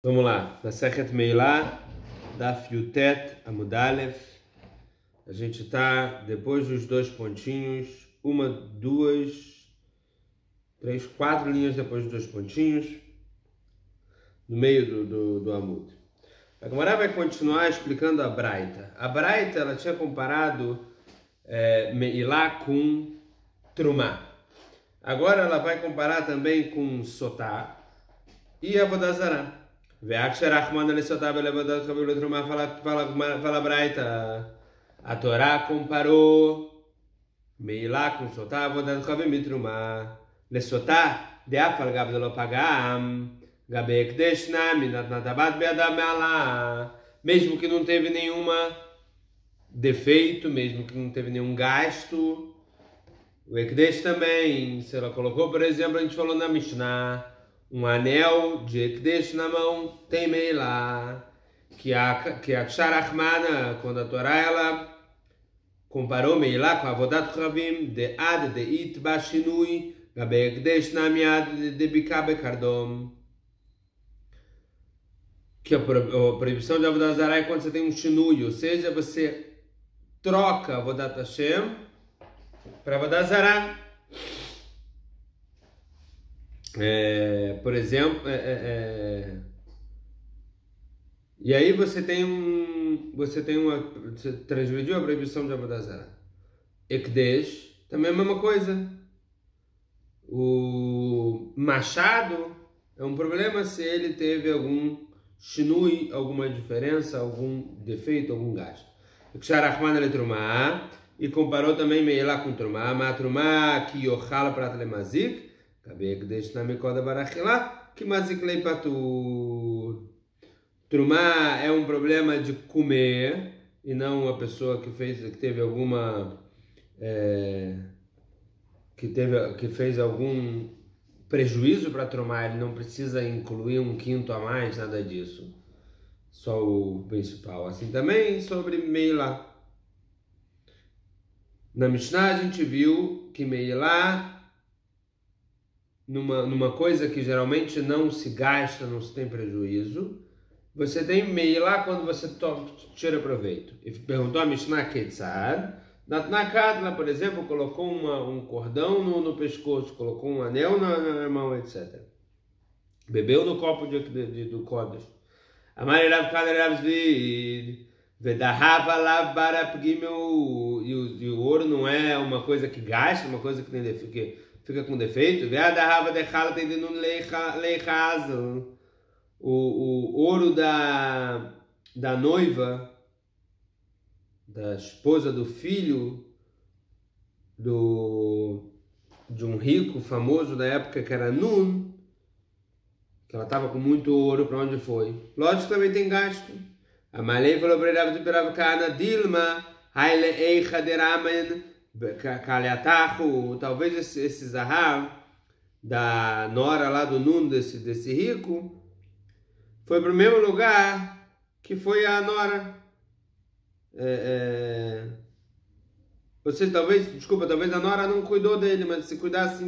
Vamos lá, Masechet Meilá, Daf Yutet Amud Aleph. A gente está depois dos dois pontinhos, uma, duas, três, quatro linhas depois dos dois pontinhos, no meio do Amud. A Gemara vai continuar explicando a Braita. A Braita, ela tinha comparado Meilá com Trumá. Agora ela vai comparar também com Sotá e Avodah Zará. Fala a Braita, a Torá comparou Meilá com Sotá, Avodat Chavim e Trumá. Lesotá, de Afal Gab de Lopagam, Gabe Ekdesh Nami, Natnatabat Beadam Mealá. Mesmo que não teve nenhuma defeito, mesmo que não teve nenhum gasto, o Ekdesh também, se ela colocou, por exemplo, a gente falou na Mishnah, um anel de Ekdesh na mão, tem Meilá, que a Ksharachmana, quando a Torá ela comparou Meilá com a Avodat Chavim, de Ad de It Bashinui, Gabe Ekdesh Namiad de Bika Bekardom, que a proibição de Avodat Zará é quando você tem um Shinui, ou seja, você troca Avodat Hashem para Avodat Zará. Por exemplo, e aí você transgrediu a proibição de Avodah Zará. Ekdesh também é a mesma coisa. O machado é um problema se ele teve algum shinui, alguma diferença, algum defeito, algum gasto. Ksharachman ele trumá, e comparou também Meilá com trumá, mas trumá que yochal prat lemazik, Trumá é um problema de comer e não uma pessoa que teve alguma que fez algum prejuízo para Trumá. Ele não precisa incluir um quinto a mais, nada disso, só o principal. Assim também sobre Meilá, na Mishnah a gente viu que Meilá, numa coisa que geralmente não se gasta, não se tem prejuízo, você tem Meilá quando você tira proveito. E perguntou a Mishnah Ketzad, Natnakadla, por exemplo, colocou um cordão no pescoço, colocou um anel na mão, etc. Bebeu no copo do Kodesh. Amar Rav Kana Rav Zvid, Vedahava Lav Barapgimeu, e o ouro não é uma coisa que gasta, uma coisa que tem fica com defeito. O ouro da noiva, da esposa do filho de um rico famoso da época, que era Nun, que ela estava com muito ouro, para onde foi? Lógico, também tem gasto. A Malei falou para ele, Dilma, Haile Eicha Deramen, talvez esse Zahav da nora lá do Nun, desse rico, foi para o mesmo lugar que foi a nora. Ou seja, talvez a nora não cuidou dele, mas se cuidasse,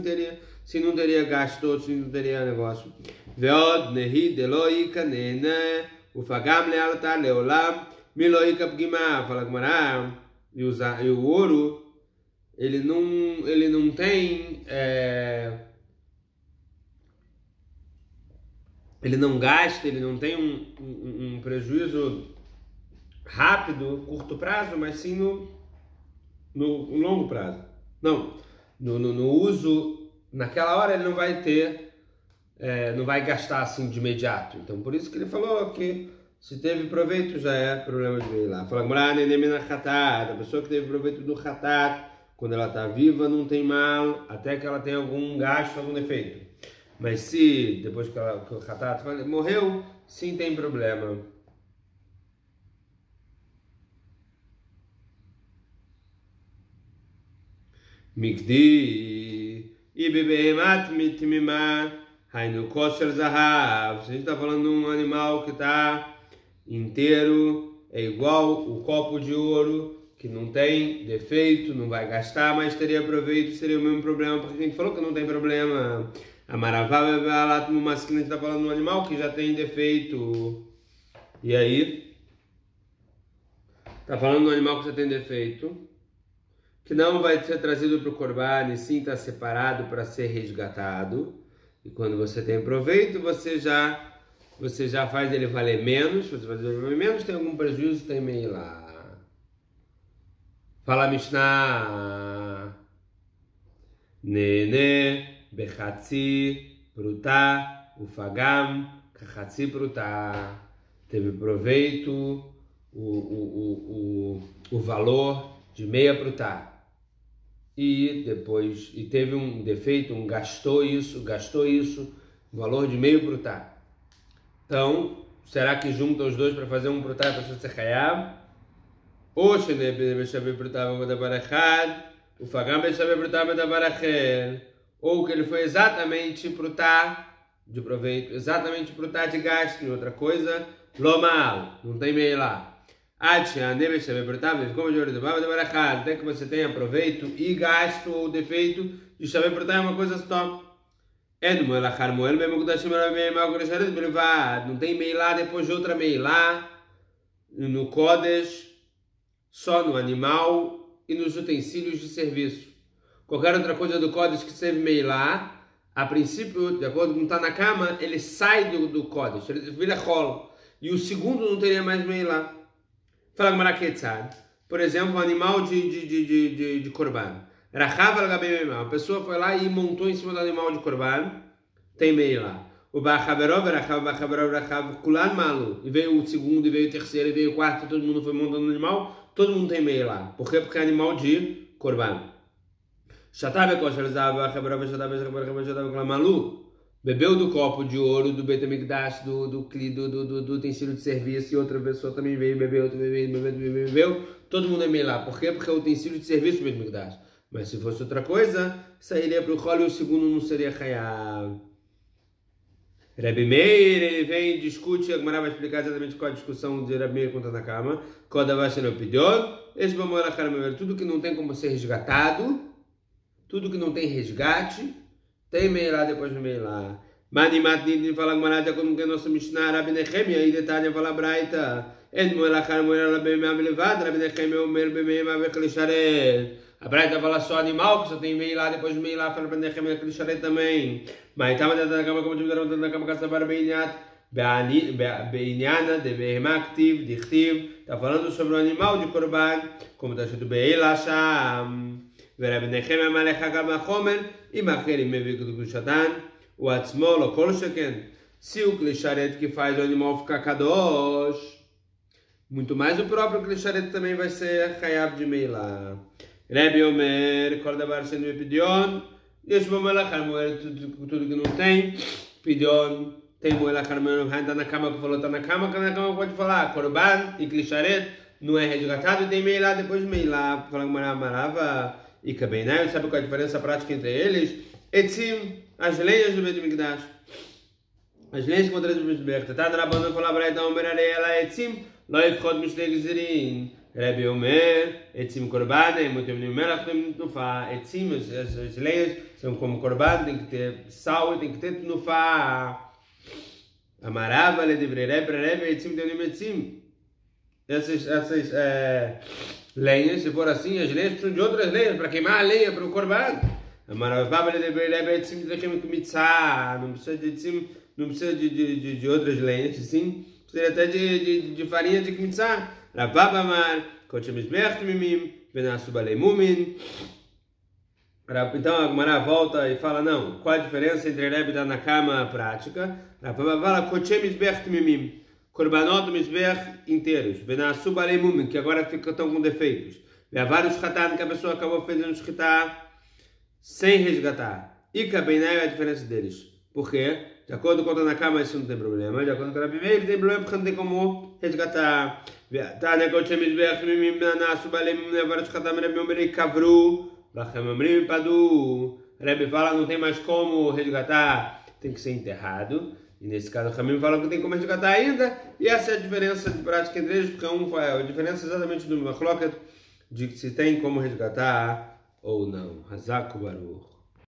se não teria gasto, se não teria negócio. Veod nehi deloika nene ufagam lealtar leolam miloika pgimah. Fala Gemara, e o ouro ele não tem, ele não gasta, ele não tem um prejuízo rápido, curto prazo, mas sim no longo prazo. Não, no uso, naquela hora ele não vai ter, não vai gastar assim de imediato. Então por isso que ele falou que se teve proveito já é problema de ver lá. Fala a pessoa que teve proveito do Hatat, quando ela está viva, não tem mal, até que ela tenha algum gasto, algum defeito. Mas se depois que o Hatat morreu, sim tem problema. Mikdi e bebehemat mitmima hainu kosher zahav. Se a gente está falando de um animal que está inteiro, é igual o copo de ouro, que não tem defeito, não vai gastar, mas teria proveito, seria o mesmo problema, porque a gente falou que não tem problema. A maravá no masculino está falando de um animal que já tem defeito. E aí? Está falando de um animal que já tem defeito, que não vai ser trazido para o Corban, e sim está separado para ser resgatado. E quando você tem proveito, você já faz ele valer menos. Se você faz ele valer menos, tem algum prejuízo, tem meio lá. Fala Mishnah. Nene, bechatzi, prutá, ufagam, kachatzi prutá. Teve proveito, o valor de meia prutá. E depois, teve um defeito, gastou isso, o valor de meio prutá. Então, será que junta os dois para fazer um prutá para ser chayav? Ou o fagam ou que ele foi exatamente prutá de proveito, exatamente prutá de gasto em outra coisa, lomal, não tem meio lá. Até que você tenha proveito e gasto ou defeito de Shavei Prutá é uma coisa só. Não tem meilá depois de outra meilá no Kodesh, só no animal e nos utensílios de serviço. Qualquer outra coisa do Kodesh que serve meilá, a princípio, de acordo com Tanakama, ele sai do Kodesh, ele vira rolo. E o segundo não teria mais meilá. Fala Maraketzad. Por exemplo, um animal de Korban. A pessoa foi lá e montou em cima do animal de Korban. Tem meio lá. O Bachaverov, Kulan Malu. E veio o segundo, e veio o terceiro, e veio o quarto, todo mundo foi montando no animal. Todo mundo tem meio lá. Por quê? Porque é animal de Korban. Malu. Bebeu do copo de ouro do Beit HaMikdash, do utensílio de serviço, e outra pessoa também veio, bebeu. Todo mundo é meio lá. Por quê? Porque é o utensílio de serviço do Beit HaMikdash. Mas se fosse outra coisa, sairia para o rolo e o segundo não seria chayav. Rebbe Meir, ele vem e discute, a Gemara vai explicar exatamente qual a discussão de Rebbe Meir contra Tanakama. Tudo que não tem como ser resgatado, tudo que não tem resgate, tem meio lá depois do meio lá. Manimat Nidin fala Gemara, de acordo com o nosso Mishnah, Rabi Nechemia, aí detalhe fala Braita. Rabi Nechemia, Omer, Bemeima, Vechlisharet. A Braita fala só animal, que só tem meio lá, depois do meio lá, fala Rabi Nechemia, Vechlisharet também. Mas estava dentro da cama, como tivemos na cama, Kassavar Beinat, Beinana, de Behema, Ktiv, Dichtiv. Está falando sobre o animal de Korban, como está escrito Beila Sham. Rabi Nechemia, Malech Hagam Chomer. E Macherim Mevik do Klishatan, o Atzmol, o Kolsheken, se o Klisharet que faz o animal ficar kadosh, muito mais o próprio Klisharet também vai ser chayav de meilá. Rebbe Omer, Kordabar Shen Pidion, Yeshbo Melachar Moer, tudo que não tem, Pidion, tem Moelachar Moer, está na cama, que falou, está na cama pode falar, Korban e Klisharet não é resgatado, e tem meilá depois de meilá, falando Marava. E Kabeinai, sabe qual é a diferença prática entre eles? Etzim, as lenhas do Beit HaMikdash. As lenhas que encontram no Beit HaMikdash. Tá na banda falar para então, ela Etzim, lo yifchot mishnei gzerin. Rebbe Omer, Etzim korban, mutem melach, mutem tnufa. Etzim, as lenhas são como korban, tem que ter sal e tem que ter tnufa. Amarava, ledivre Rebbe, Etzim, tem Etzim. Essas lenhas, se for assim, as lenhas precisam de outras lenhas para queimar a lenha para o Korban. Não precisa de outras lenhas, sim. Precisa até de farinha de kmitzah. Então a Gemara volta e fala, não, qual a diferença entre Rebbe e Tanakama prática? Korbanot do Mizbeach inteiros, Venasu Balemum, que agora estão com defeitos, Vê vários Shatan que a pessoa acabou fazendo Shkita sem resgatar. E Kabeinai é a diferença deles. Por quê? De acordo com o Tanakama, isso não tem problema. De acordo com o Rabi Meir, tem problema porque não tem como resgatar. Tá, né? Quando chama Mizbeach, Venasu Balemum, vários Shatan, Rebbe Omer Kavru, Lachem Omrim Padu. Rebbe fala, não tem mais como resgatar, tem que ser enterrado. E nesse caso, o Ramim fala que tem como resgatar ainda. E essa é a diferença de prática entre eles, porque a diferença exatamente do Machloket, de se tem como resgatar ou não. Hazak Baruch.